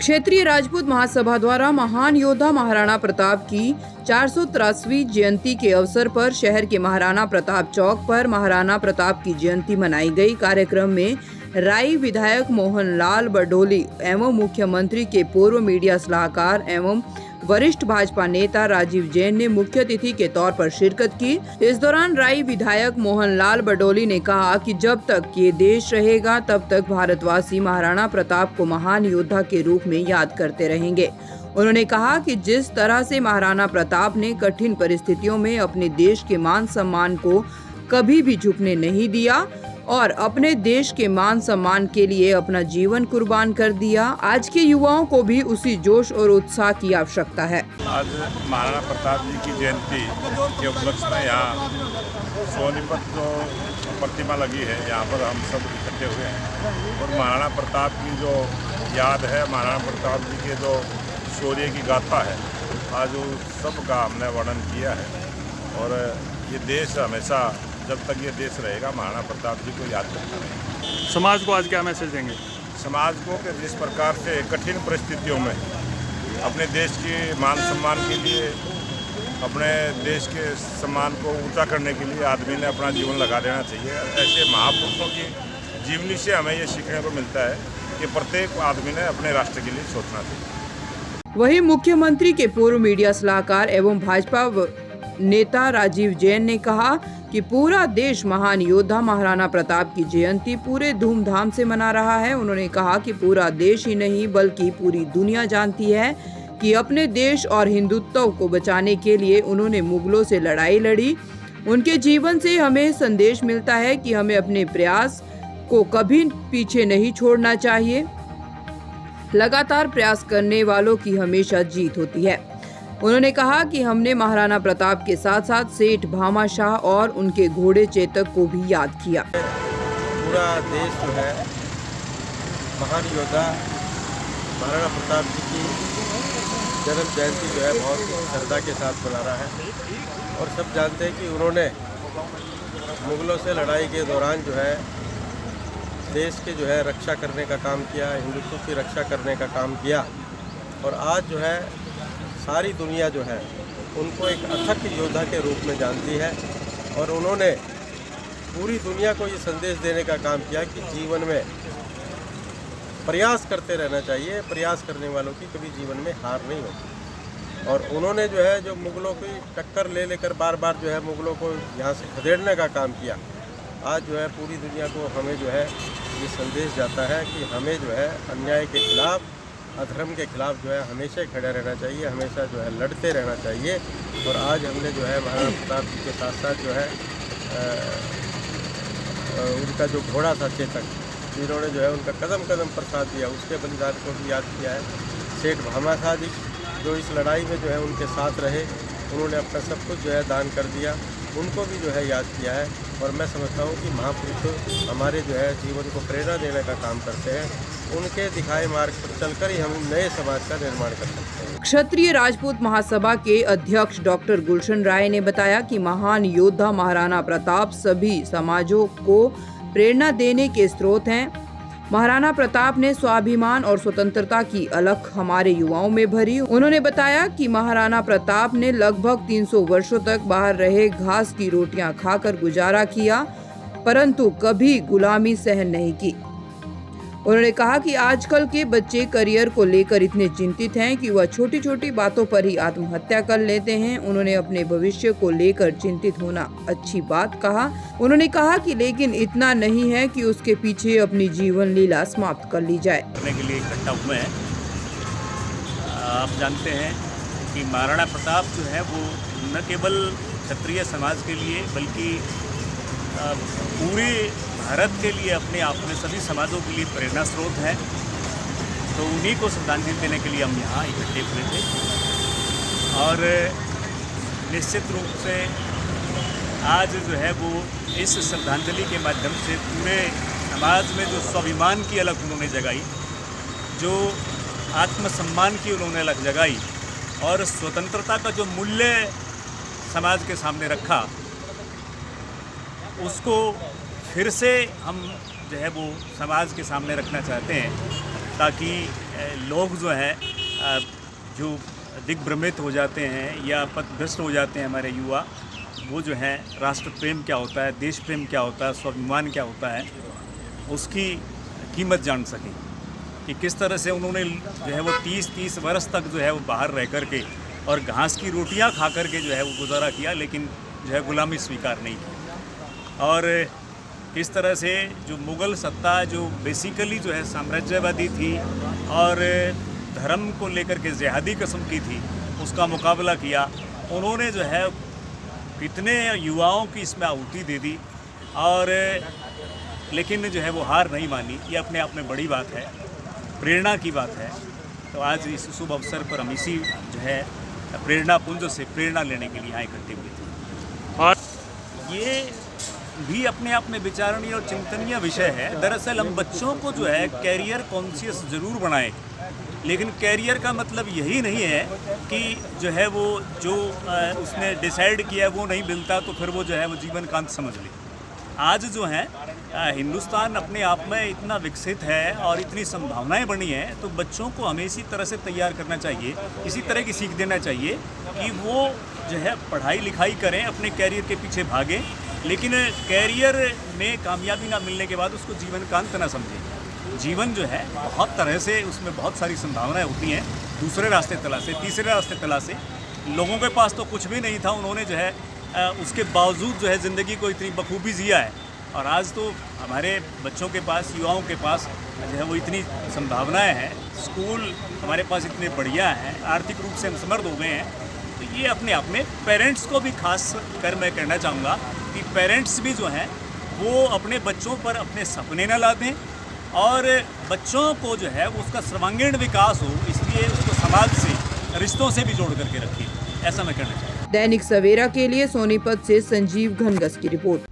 क्षेत्रीय राजपूत महासभा द्वारा महान योद्धा महाराणा प्रताप की 483वीं जयंती के अवसर पर शहर के महाराणा प्रताप चौक पर महाराणा प्रताप की जयंती मनाई गई। कार्यक्रम में राई विधायक मोहनलाल बडोली एवं मुख्यमंत्री के पूर्व मीडिया सलाहकार एवं वरिष्ठ भाजपा नेता राजीव जैन ने मुख्य अतिथि के तौर पर शिरकत की। इस दौरान राई विधायक मोहनलाल बडोली ने कहा कि जब तक ये देश रहेगा तब तक भारतवासी महाराणा प्रताप को महान योद्धा के रूप में याद करते रहेंगे। उन्होंने कहा कि जिस तरह से महाराणा प्रताप ने कठिन परिस्थितियों में अपने देश के मान सम्मान को कभी भी झुकने नहीं दिया और अपने देश के मान सम्मान के लिए अपना जीवन कुर्बान कर दिया, आज के युवाओं को भी उसी जोश और उत्साह की आवश्यकता है। आज महाराणा प्रताप जी की जयंती के उपलक्ष्य में यहाँ सोनीपत जो प्रतिमा लगी है, यहाँ पर हम सब इकट्ठे हुए हैं और महाराणा प्रताप की जो याद है, महाराणा प्रताप जी के जो शौर्य की गाथा है, आज उस सब का हमने वर्णन किया है। और ये देश हमेशा, जब तक ये देश रहेगा, महाराणा प्रताप जी को याद करता रहेगा। समाज को आज क्या मैसेज देंगे? समाज को कि जिस प्रकार से कठिन परिस्थितियों में अपने देश के मान सम्मान के लिए, अपने देश के सम्मान को ऊंचा करने के लिए आदमी ने अपना जीवन लगा देना चाहिए। ऐसे महापुरुषों की जीवनी से हमें ये सीखने को मिलता है कि प्रत्येक आदमी ने अपने राष्ट्र के लिए सोचना चाहिए। वहीं मुख्यमंत्री के पूर्व मीडिया सलाहकार एवं भाजपा नेता राजीव जैन ने कहा कि पूरा देश महान योद्धा महाराणा प्रताप की जयंती पूरे धूमधाम से मना रहा है। उन्होंने कहा कि पूरा देश ही नहीं बल्कि पूरी दुनिया जानती है कि अपने देश और हिंदुत्व को बचाने के लिए उन्होंने मुगलों से लड़ाई लड़ी। उनके जीवन से हमें संदेश मिलता है कि हमें अपने प्रयास को कभी पीछे नहीं छोड़ना चाहिए। लगातार प्रयास करने वालों की हमेशा जीत होती है। उन्होंने कहा कि हमने महाराणा प्रताप के साथ साथ सेठ भामाशाह और उनके घोड़े चेतक को भी याद किया। पूरा देश जो है महान योद्धा महाराणा प्रताप जी की जन्म जयंती जो है बहुत श्रद्धा के साथ मना रहा है। और सब जानते हैं कि उन्होंने मुगलों से लड़ाई के दौरान जो है देश के जो है रक्षा करने का काम किया, हिंदुत्व की रक्षा करने का काम किया। और आज जो है सारी दुनिया जो है उनको एक अथक योद्धा के रूप में जानती है। और उन्होंने पूरी दुनिया को ये संदेश देने का काम किया कि जीवन में प्रयास करते रहना चाहिए, प्रयास करने वालों की कभी जीवन में हार नहीं होती। और उन्होंने जो है जो मुगलों की टक्कर ले लेकर बार बार जो है मुगलों को यहाँ से खदेड़ने का काम किया। आज जो है पूरी दुनिया को हमें जो है ये संदेश जाता है कि हमें जो है अन्याय के खिलाफ, अधर्म के खिलाफ जो है हमेशा खड़ा रहना चाहिए, हमेशा जो है लड़ते रहना चाहिए। और आज हमने जो है महाराणा प्रताप जी के साथ साथ जो है उनका जो घोड़ा था चेतक, जिन्होंने जो है उनका कदम कदम पर साथ दिया, उसके बलिदान को भी याद किया है। सेठ भामाशाह जी जो इस लड़ाई में जो है उनके साथ रहे, उन्होंने अपना सब कुछ जो है दान कर दिया, उनको भी जो है याद किया है। और मैं समझता हूँ कि महापुरुष हमारे जो है जीवन को प्रेरणा देने का काम करते हैं। उनके दिखाए मार्ग पर चलकर ही हम नए समाज का निर्माण कर सकते हैं। क्षत्रिय राजपूत महासभा के अध्यक्ष डॉक्टर गुलशन राय ने बताया कि महान योद्धा महाराणा प्रताप सभी समाजों को प्रेरणा देने के स्रोत हैं। महाराणा प्रताप ने स्वाभिमान और स्वतंत्रता की अलख हमारे युवाओं में भरी। उन्होंने बताया कि महाराणा प्रताप ने लगभग 300 वर्षों तक बाहर रहे घास की रोटियां खाकर गुजारा किया, परंतु कभी गुलामी सहन नहीं की। उन्होंने कहा कि आजकल के बच्चे करियर को लेकर इतने चिंतित हैं कि वह छोटी छोटी बातों पर ही आत्महत्या कर लेते हैं। उन्होंने अपने भविष्य को लेकर चिंतित होना अच्छी बात कहा। उन्होंने कहा कि लेकिन इतना नहीं है कि उसके पीछे अपनी जीवन लीला समाप्त कर ली जाए। करने के लिए इकट्ठा हुए हैं। आप जानते हैं कि महाराणा प्रताप जो है वो न केवल क्षत्रिय समाज के लिए बल्कि पूरे भारत के लिए, अपने आप में सभी समाजों के लिए प्रेरणा स्रोत है। तो उन्हीं को श्रद्धांजलि देने के लिए हम यहाँ इकट्ठे हुए थे। और निश्चित रूप से आज जो है वो इस श्रद्धांजलि के माध्यम से पूरे समाज में जो स्वाभिमान की अलख उन्होंने जगाई, जो आत्मसम्मान की उन्होंने अलख जगाई और स्वतंत्रता का जो मूल्य समाज के सामने रखा, उसको फिर से हम जो है वो समाज के सामने रखना चाहते हैं, ताकि लोग जो हैं जो दिग्भ्रमित हो जाते हैं या पथभ्रष्ट हो जाते हैं हमारे युवा, वो जो है राष्ट्र प्रेम क्या होता है, देश प्रेम क्या होता है, स्वाभिमान क्या होता है, उसकी कीमत जान सकें कि किस तरह से उन्होंने जो है वो 30 वर्ष तक जो है वो बाहर रह कर के और घास की रोटियां खा कर के जो है वो गुजारा किया, लेकिन जो है गुलामी स्वीकार नहीं की। और किस तरह से जो मुग़ल सत्ता जो बेसिकली जो है साम्राज्यवादी थी और धर्म को लेकर के जिहादी किस्म की थी, उसका मुकाबला किया। उन्होंने जो है कितने युवाओं की इसमें आहुति दे दी और लेकिन जो है वो हार नहीं मानी। ये अपने आप में बड़ी बात है, प्रेरणा की बात है। तो आज इस शुभ अवसर पर हम इसी जो है प्रेरणा पुंज से प्रेरणा लेने के लिए यहाँ इकट्ठे हुए थे। और ये भी अपने आप में विचारणीय और चिंतनीय विषय है। दरअसल हम बच्चों को जो है कैरियर कॉन्शियस ज़रूर बनाएं, लेकिन कैरियर का मतलब यही नहीं है कि जो है वो जो उसने डिसाइड किया वो नहीं मिलता तो फिर वो जो है वो जीवन कांत समझ ले। आज जो है हिंदुस्तान अपने आप में इतना विकसित है और इतनी संभावनाएं बनी हैं, तो बच्चों को हमें इसी तरह से तैयार करना चाहिए, इसी तरह की सीख देना चाहिए कि वो जो है पढ़ाई लिखाई करें, अपने कैरियर के पीछे भागें, लेकिन कैरियर में कामयाबी ना मिलने के बाद उसको जीवन कांत ना समझें। जीवन जो है बहुत तरह से उसमें बहुत सारी संभावनाएं होती हैं, दूसरे रास्ते तलाशे, तीसरे रास्ते तलाशे। लोगों के पास तो कुछ भी नहीं था, उन्होंने जो है उसके बावजूद जो है ज़िंदगी को इतनी बखूबी जिया है। और आज तो हमारे बच्चों के पास, युवाओं के पास जो है वो इतनी संभावनाएं हैं, स्कूल हमारे पास इतने बढ़िया हैं, आर्थिक रूप से हम समृद्ध हो गए हैं। तो ये अपने आप में पेरेंट्स को भी खास कर मैं कहना चाहूँगा कि पेरेंट्स भी जो हैं वो अपने बच्चों पर अपने सपने न ला दें और बच्चों को जो है वो उसका सर्वांगीण विकास हो, इसलिए उसको समाज से, रिश्तों से भी जोड़ करके रखिए, ऐसा मैं कहना चाहूँगा। दैनिक सवेरा के लिए सोनीपत से संजीव घनगस की रिपोर्ट।